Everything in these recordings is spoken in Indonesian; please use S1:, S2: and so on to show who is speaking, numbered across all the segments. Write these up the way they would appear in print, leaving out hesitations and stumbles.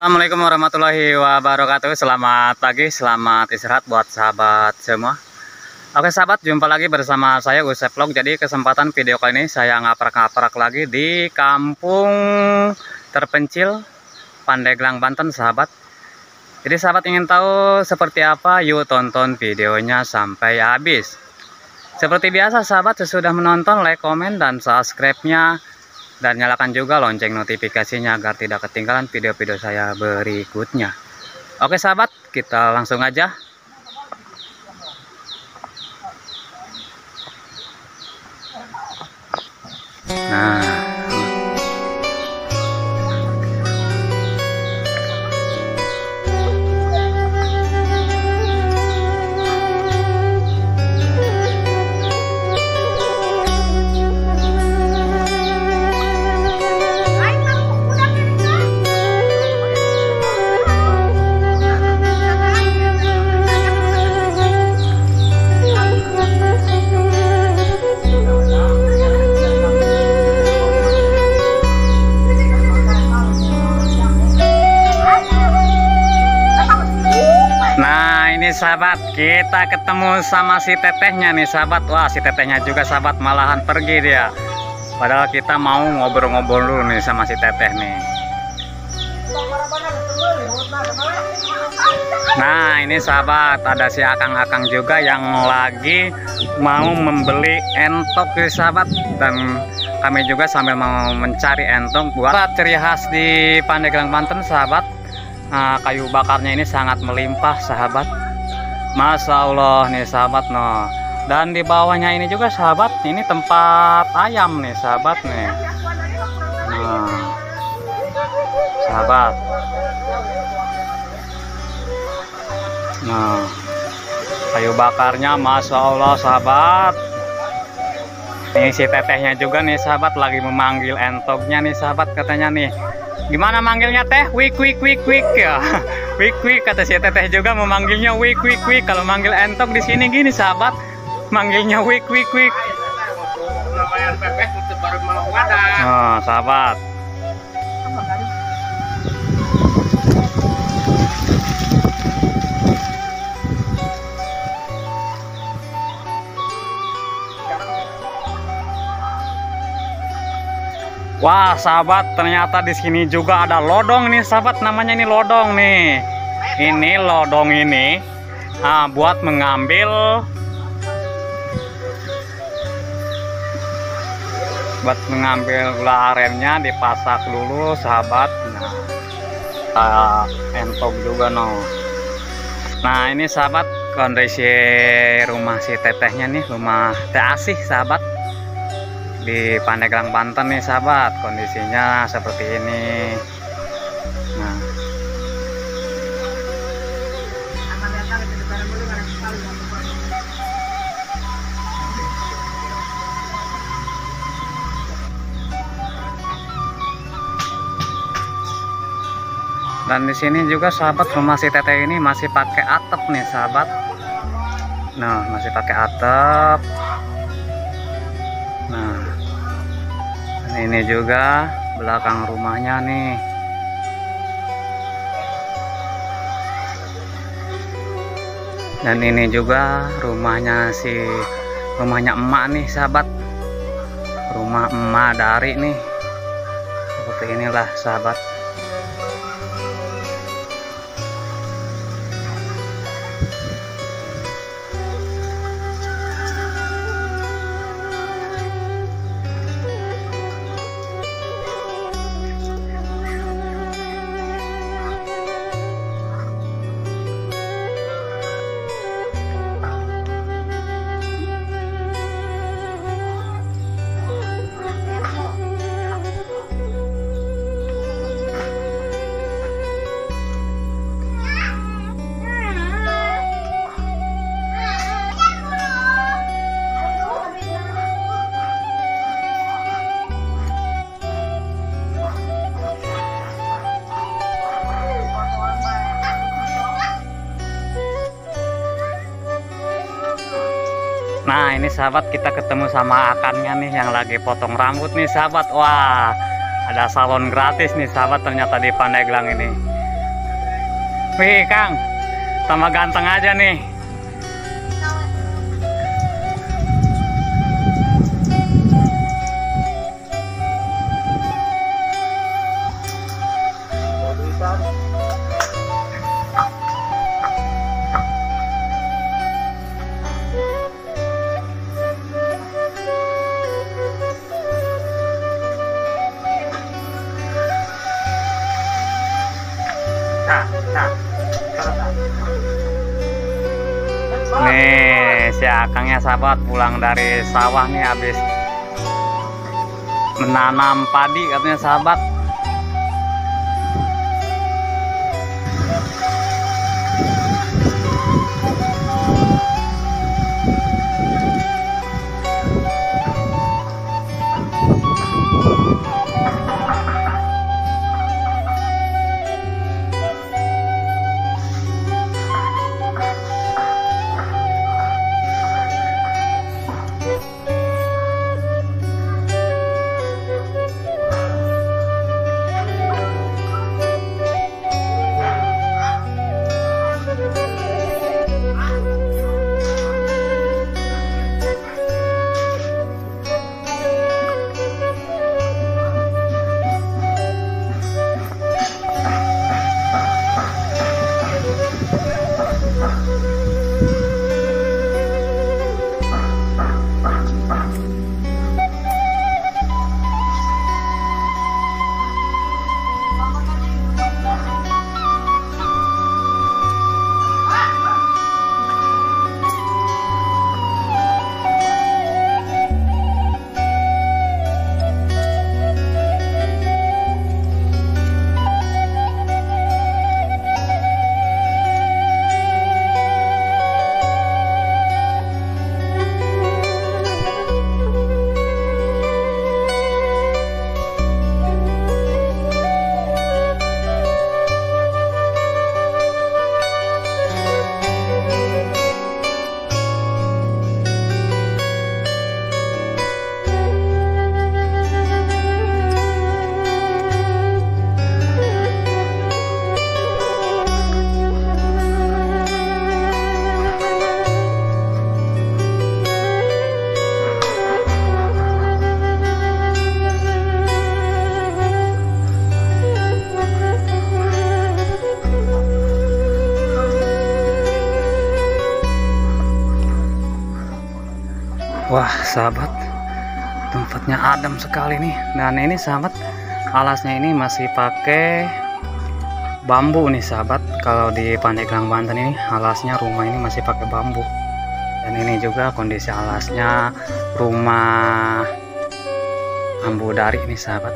S1: Assalamualaikum warahmatullahi wabarakatuh. Selamat pagi, selamat istirahat buat sahabat semua. Oke sahabat, jumpa lagi bersama saya Usep Vlog. Jadi kesempatan video kali ini saya ngaprak-ngaprak lagi di kampung terpencil Pandeglang, Banten sahabat. Jadi sahabat ingin tahu seperti apa, yuk tonton videonya sampai habis. Seperti biasa sahabat, sesudah menonton like, komen, dan subscribe-nya, dan nyalakan juga lonceng notifikasinya agar tidak ketinggalan video-video saya berikutnya. Oke sahabat, kita langsung aja. Nah, sahabat, kita ketemu sama si tetehnya nih sahabat. Wah, si tetehnya juga sahabat malahan pergi dia. Padahal kita mau ngobrol-ngobrol dulu nih sama si teteh nih. Nah ini sahabat, ada si akang-akang juga yang lagi mau membeli entok nih sahabat. Dan kami juga sambil mau mencari entok buat ciri khas di Pandeglang, Banten sahabat. Nah, kayu bakarnya ini sangat melimpah sahabat. Masya Allah nih sahabat no. Dan di bawahnya ini juga sahabat, ini tempat ayam nih sahabat nih. Nah, sahabat. Nah, kayu bakarnya Masya Allah sahabat. Ini si tetehnya juga nih sahabat lagi memanggil entoknya nih sahabat, katanya nih. Gimana manggilnya teh? Wik wik wik wik ya. Wik wik, kata si teteh juga memanggilnya wik wik wik. Kalau manggil entok di sini gini sahabat, manggilnya wik wik wik. Oh, sahabat. Wah sahabat, ternyata di sini juga ada lodong nih sahabat, namanya ini lodong nih. Ini lodong ini buat mengambil gula arennya, dipasak dulu sahabat. Nah, entok juga no. Nah ini sahabat, kondisi rumah si tetehnya nih, rumah Teh Asih sahabat, di Pandeglang, Banten nih sahabat. Kondisinya seperti ini. Nah, dan di sini juga sahabat, rumah si teteh ini masih pakai atap nih sahabat. Nah, masih pakai atap. Nah, ini juga belakang rumahnya nih. Dan ini juga rumahnya emak nih sahabat. Rumah emak dari nih. Seperti inilah sahabat. Nah ini sahabat, kita ketemu sama akannya nih yang lagi potong rambut nih sahabat. Wah, ada salon gratis nih sahabat ternyata di Pandeglang ini. Wih Kang, tambah ganteng aja nih. Nih si Akangnya sahabat pulang dari sawah nih habis menanam padi katanya sahabat. Wah sahabat, tempatnya adem sekali nih. Dan ini sahabat, alasnya ini masih pakai bambu nih sahabat. Kalau di Pandeglang Banten ini alasnya rumah ini masih pakai bambu. Dan ini juga kondisi alasnya rumah bambu dari nih sahabat.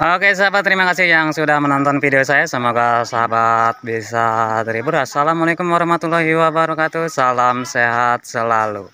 S1: Oke sahabat, terima kasih yang sudah menonton video saya. Semoga sahabat bisa terhibur. Assalamualaikum warahmatullahi wabarakatuh. Salam sehat selalu.